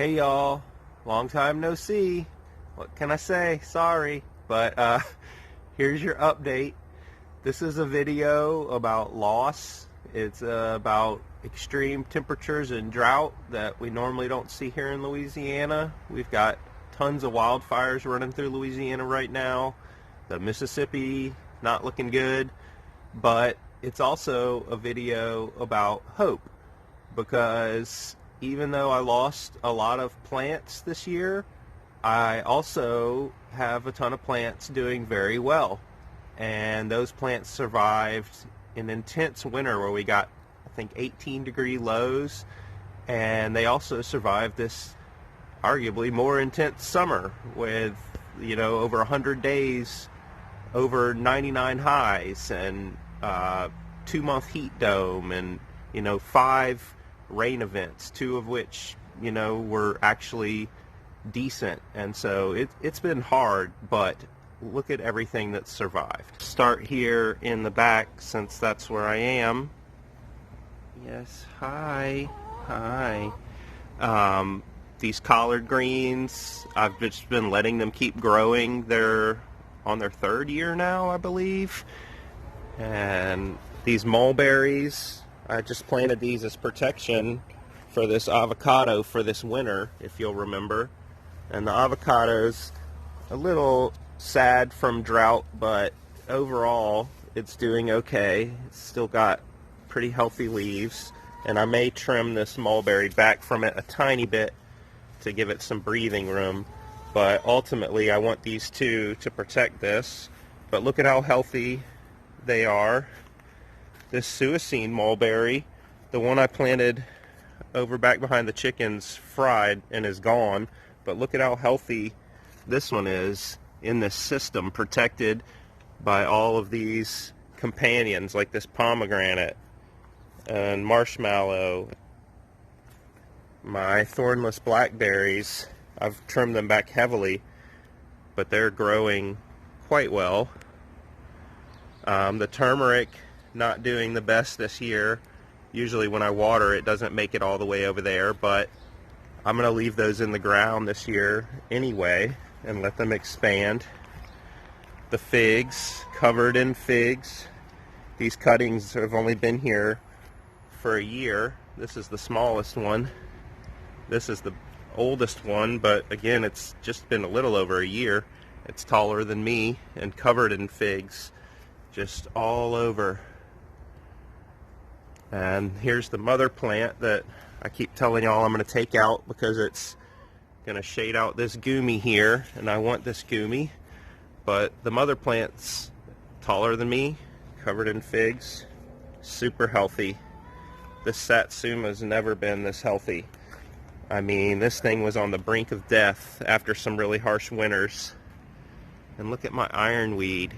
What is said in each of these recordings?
Hey y'all, long time no see. What can I say? Sorry, but here's your update. This is a video about loss. It's about extreme temperatures and drought that we normally don't see here in Louisiana. We've got tons of wildfires running through Louisiana right now. The Mississippi not looking good, but it's also a video about hope, because even though I lost a lot of plants this year, I also have a ton of plants doing very well. And those plants survived an intense winter where we got, I think, 18-degree lows. And they also survived this arguably more intense summer with, over 100 days, over 99 highs, and 2-month heat dome, and, 5 rain events, 2 of which, were actually decent. And so it's been hard, but look at everything that's survived. Start here in the back, since that's where I am. Yes, hi. These collard greens, I've just been letting them keep growing. They're on their 3rd year now, I believe. And these mulberries, I just planted these as protection for this avocado for this winter, if you'll remember. And the avocado's a little sad from drought, but overall it's doing okay. It's still got pretty healthy leaves, and I may trim this mulberry back from it a tiny bit to give it some breathing room. But ultimately I want these two to protect this. But look at how healthy they are. This Suicene mulberry, the one I planted over back behind the chickens, fried and is gone. But look at how healthy this one is in this system, protected by all of these companions like this pomegranate and marshmallow. My thornless blackberries, I've trimmed them back heavily, but they're growing quite well. The turmeric, not doing the best this year. Usually when I water it doesn't make it all the way over there, but I'm going to leave those in the ground this year anyway and let them expand. The figs, covered in figs. These cuttings have only been here for a year. This is the smallest one. This is the oldest one, but again, it's just been a little over a year. It's taller than me and covered in figs just all over. And here's the mother plant that I keep telling y'all I'm going to take out because it's going to shade out this Gumi here, and I want this Gumi. But the mother plant's taller than me, covered in figs, super healthy. This Satsuma's never been this healthy. I mean, this thing was on the brink of death after some really harsh winters. And look at my ironweed.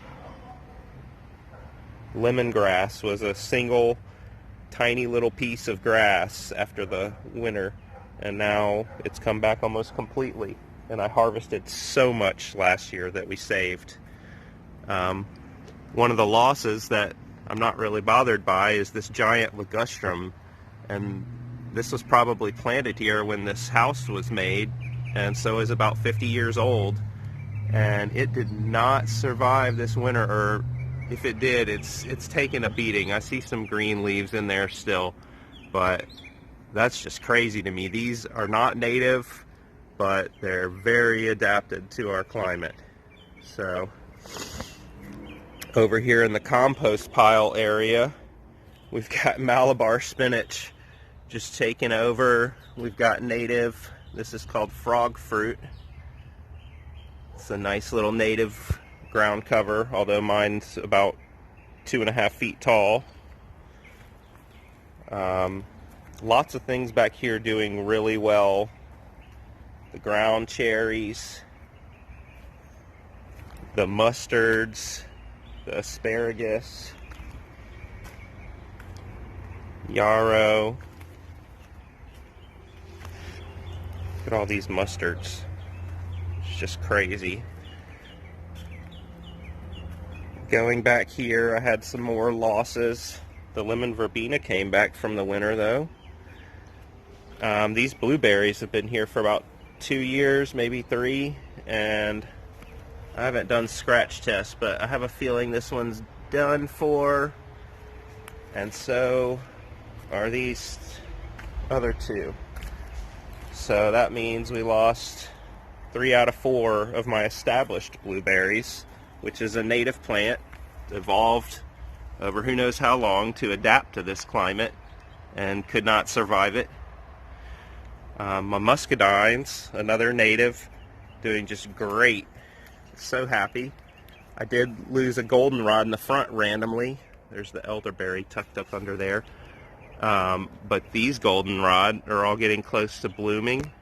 Lemongrass was a single tiny little piece of grass after the winter, and now it's come back almost completely. And I harvested so much last year that we saved. One of the losses that I'm not really bothered by is this giant ligustrum, and this was probably planted here when this house was made, and so is about 50 years old, and it did not survive this winter, or if it did, it's taken a beating. I see some green leaves in there still, but that's just crazy to me. These are not native, but they're very adapted to our climate. So over here in the compost pile area, we've got Malabar spinach just taking over. We've got native, this is called frog fruit. It's a nice little native ground cover, although mine's about 2.5 feet tall. Lots of things back here doing really well. The ground cherries, the mustards, the asparagus, yarrow. Look at all these mustards. It's just crazy. Going back here, I had some more losses. The lemon verbena came back from the winter though. These blueberries have been here for about 2 years, maybe 3, and I haven't done scratch tests, but I have a feeling this one's done for, and so are these other 2. So that means we lost 3 out of 4 of my established blueberries, which is a native plant, evolved over who knows how long to adapt to this climate and could not survive it. My muscadines, another native, doing just great. So happy. I did lose a goldenrod in the front randomly. There's the elderberry tucked up under there. But these goldenrod are all getting close to blooming.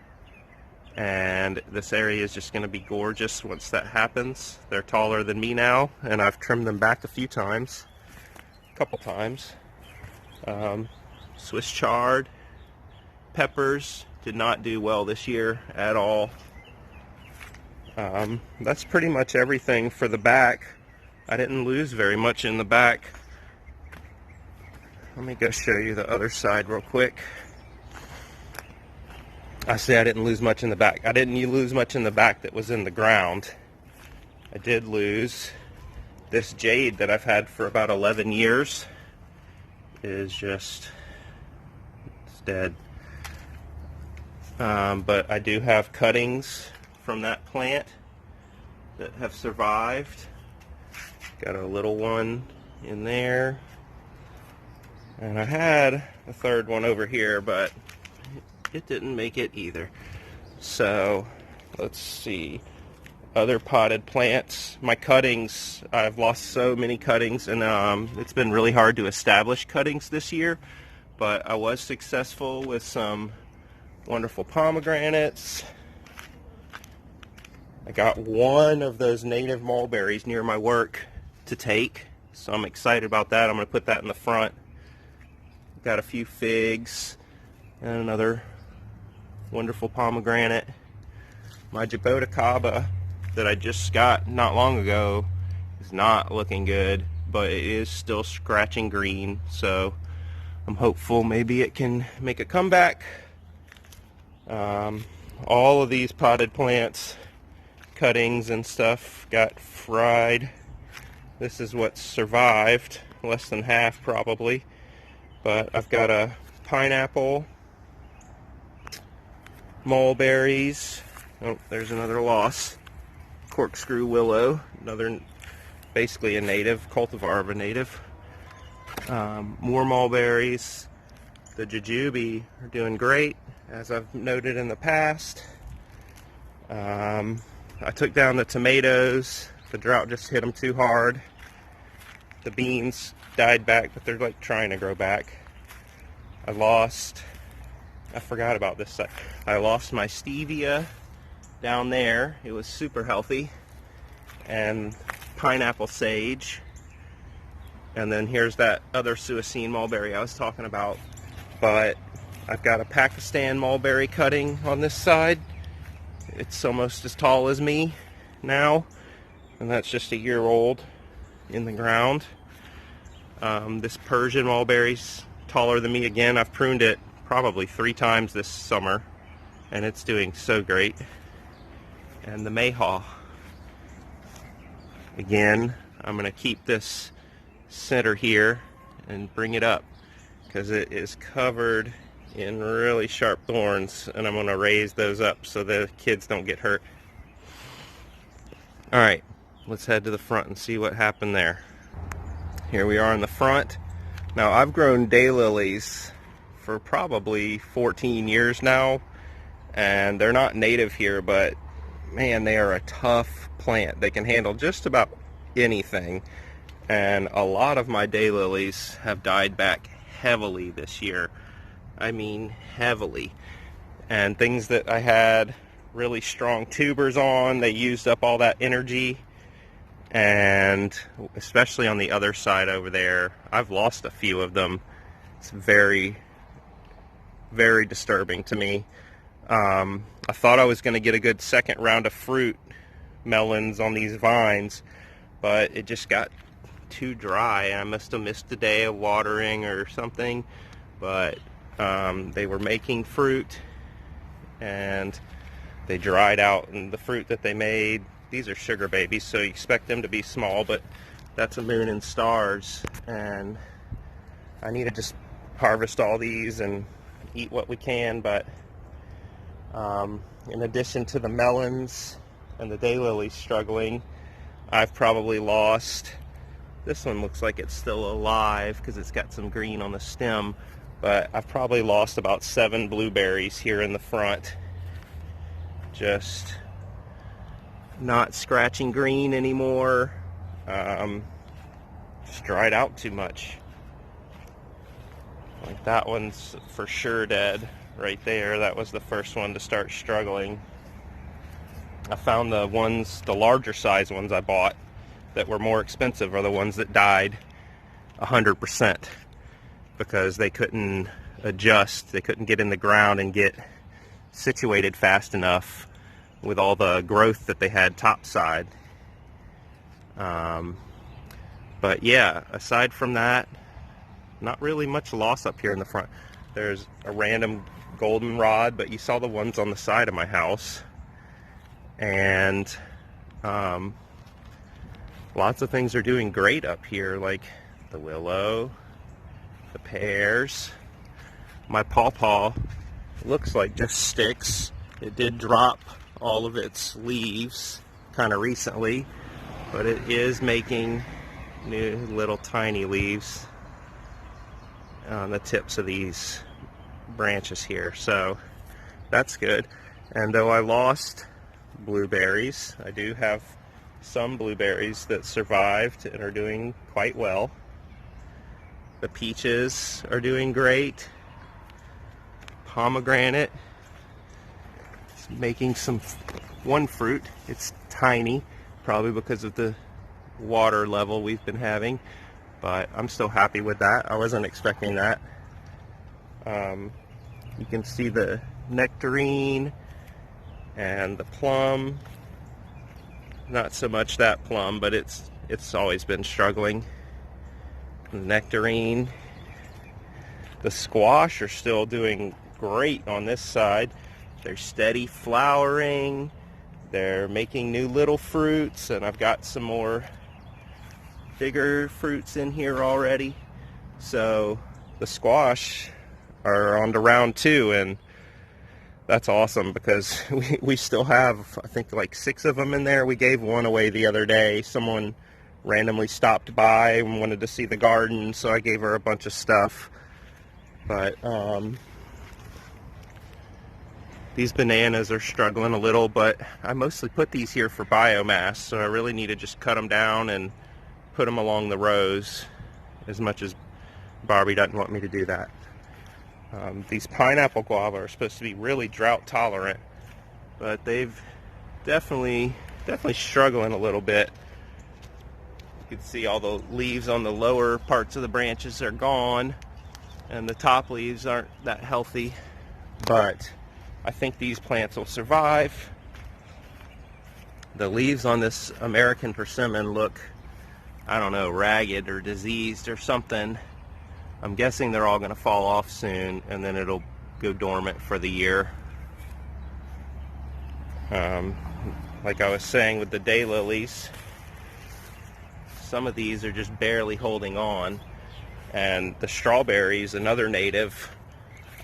And this area is just going to be gorgeous once that happens. They're taller than me now, and I've trimmed them back a couple times. Swiss chard, peppers did not do well this year at all. That's pretty much everything for the back. I didn't lose very much in the back. Let me go show you the other side real quick. I say I didn't lose much in the back. I didn't lose much in the back that was in the ground. I did lose this jade that I've had for about 11 years. It's dead. But I do have cuttings from that plant that have survived. Got a little one in there. And I had a third one over here, but it didn't make it either. So, let's see. Other potted plants. My cuttings, I've lost so many cuttings, and it's been really hard to establish cuttings this year. But I was successful with some wonderful pomegranates. I got one of those native mulberries near my work to take, so I'm excited about that. I'm going to put that in the front. Got a few figs and another wonderful pomegranate. My Jaboticaba that I just got not long ago is not looking good, but it is still scratching green, so I'm hopeful maybe it can make a comeback. All of these potted plants, cuttings and stuff, got fried. This is what survived, less than half probably. But I've got a pineapple, mulberries, oh, there's another loss, corkscrew willow, another, basically a native, cultivar of a native, more mulberries. The jujube are doing great, as I've noted in the past. I took down the tomatoes, the drought just hit them too hard. The beans died back, but they're like trying to grow back. I forgot about this side. I lost my stevia down there. It was super healthy. And pineapple sage. And then here's that other Suicene mulberry I was talking about. But I've got a Pakistan mulberry cutting on this side. It's almost as tall as me now. And that's just a year old in the ground. This Persian mulberry's taller than me again. I've pruned it probably 3 times this summer, and it's doing so great. And the mayhaw. Again, I'm going to keep this center here and bring it up because it is covered in really sharp thorns, and I'm going to raise those up so the kids don't get hurt. Alright, let's head to the front and see what happened there. Here we are in the front. Now, I've grown daylilies for probably 14 years now, and they're not native here, but man, they are a tough plant. They can handle just about anything, and a lot of my daylilies have died back heavily this year. I mean heavily. And things that I had really strong tubers on, they used up all that energy. And especially on the other side over there, I've lost a few of them. It's very, very disturbing to me. I thought I was going to get a good second round of fruit, melons on these vines, but it just got too dry. I must have missed a day of watering or something, but They were making fruit and they dried out, and the fruit that they made, these are sugar babies, so you expect them to be small, but that's a moon and stars, and I need to just harvest all these and eat what we can. But in addition to the melons and the daylilies struggling, I've probably lost, this one looks like it's still alive because it's got some green on the stem, but I've probably lost about 7 blueberries here in the front. Just not scratching green anymore. Just dried out too much. Like that one's for sure dead right there. That was the first one to start struggling. I found the larger size ones I bought that were more expensive are the ones that died 100% because they couldn't adjust. They couldn't get in the ground and get situated fast enough with all the growth that they had topside. But yeah, aside from that, not really much loss up here in the front. There's a random goldenrod, but you saw the ones on the side of my house. And lots of things are doing great up here, like the willow, the pears. My pawpaw looks like just sticks. It did drop all of its leaves kind of recently, but it is making new little tiny leaves on the tips of these branches here, so that's good. And though I lost blueberries, I do have some blueberries that survived and are doing quite well. The peaches are doing great. Pomegranate is making one fruit. It's tiny, probably because of the water level we've been having, but I'm still happy with that. I wasn't expecting that. You can see the nectarine and the plum. Not so much that plum, but it's always been struggling. The nectarine. The squash are still doing great on this side. They're steady flowering. They're making new little fruits, and I've got some more bigger fruits in here already. So the squash are on to round 2, and that's awesome because we still have, I think, like 6 of them in there. We gave one away the other day. Someone randomly stopped by and wanted to see the garden, so I gave her a bunch of stuff. But these bananas are struggling a little, but I mostly put these here for biomass, so I really need to just cut them down and put them along the rows, as much as Barbie doesn't want me to do that. These pineapple guava are supposed to be really drought tolerant, but they've definitely struggling a little bit. You can see all the leaves on the lower parts of the branches are gone, and the top leaves aren't that healthy, but I think these plants will survive. The leaves on this American persimmon look, I don't know, ragged or diseased or something. I'm guessing they're all going to fall off soon, and then it'll go dormant for the year. Like I was saying with the daylilies, some of these are just barely holding on. And the strawberries, another native,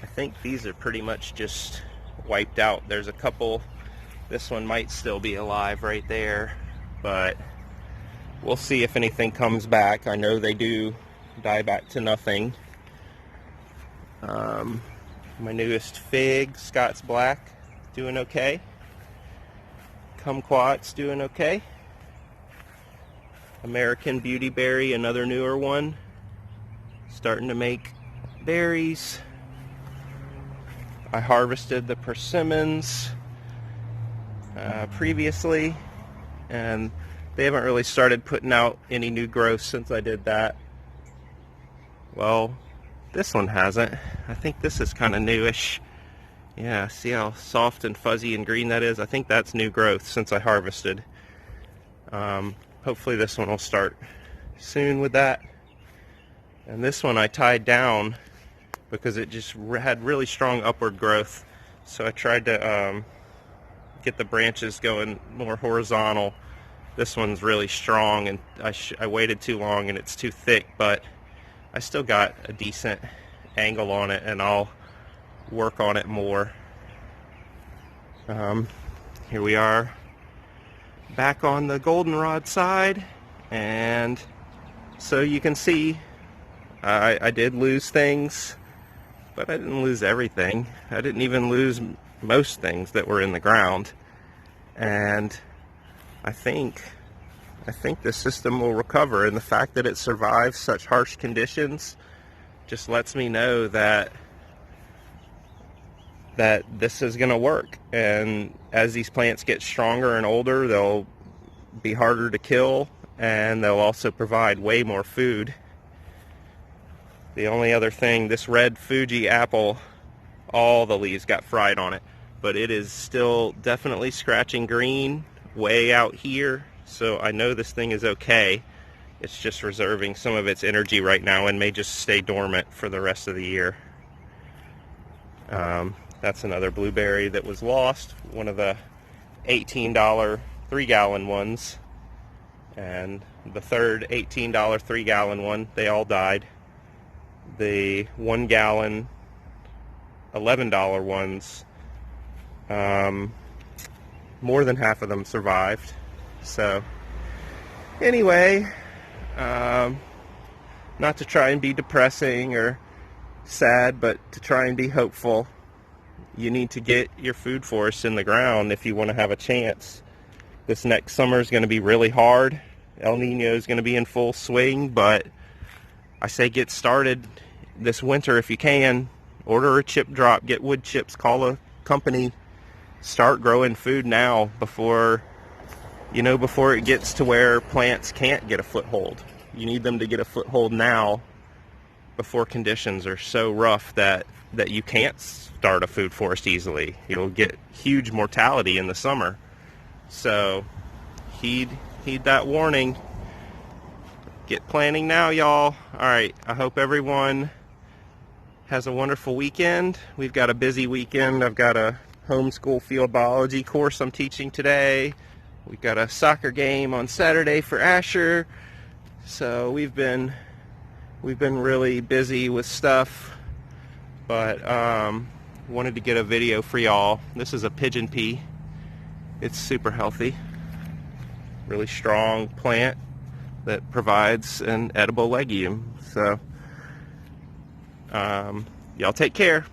I think these are pretty much just wiped out. There's a couple, this one might still be alive right there, but we'll see if anything comes back. I know they do die back to nothing. My newest fig, Scott's Black, doing okay. Kumquat's doing okay. American Beautyberry, another newer one, starting to make berries. I harvested the persimmons previously, and they haven't really started putting out any new growth since I did that. Well, this one hasn't. I think this is kind of newish. Yeah, see how soft and fuzzy and green that is? I think that's new growth since I harvested. Hopefully this one will start soon with that. And this one I tied down because it just had really strong upward growth. So I tried to get the branches going more horizontal. This one's really strong, and I waited too long and it's too thick, but I still got a decent angle on it, and I'll work on it more. Here we are back on the goldenrod side, and so you can see I did lose things, but I didn't lose everything. I didn't even lose most things that were in the ground, and I think the system will recover, and the fact that it survived such harsh conditions just lets me know that this is going to work. And as these plants get stronger and older, they'll be harder to kill, and they'll also provide way more food. The only other thing, this red Fuji apple, all the leaves got fried on it, but it is still definitely scratching green way out here. So I know this thing is okay. It's just reserving some of its energy right now and may just stay dormant for the rest of the year. That's another blueberry that was lost, one of the $18 3-gallon ones, and the third $18 3-gallon one, they all died. The 1-gallon $11 ones, more than half of them survived. So anyway, not to try and be depressing or sad, but to try and be hopeful. You need to get your food forests in the ground if you want to have a chance. This next summer is going to be really hard. El Nino is going to be in full swing, but I say get started this winter if you can. Order a chip drop, get wood chips, call a company, start growing food now before it gets to where plants can't get a foothold. You need them to get a foothold now before conditions are so rough that you can't start a food forest easily. You'll get huge mortality in the summer. So heed that warning. Get planting now, y'all. Alright, I hope everyone has a wonderful weekend. We've got a busy weekend. I've got a homeschool field biology course I'm teaching today. We've got a soccer game on Saturday for Asher. So we've been really busy with stuff, but wanted to get a video for y'all. This is a pigeon pea. It's super healthy, really strong plant that provides an edible legume. So y'all take care.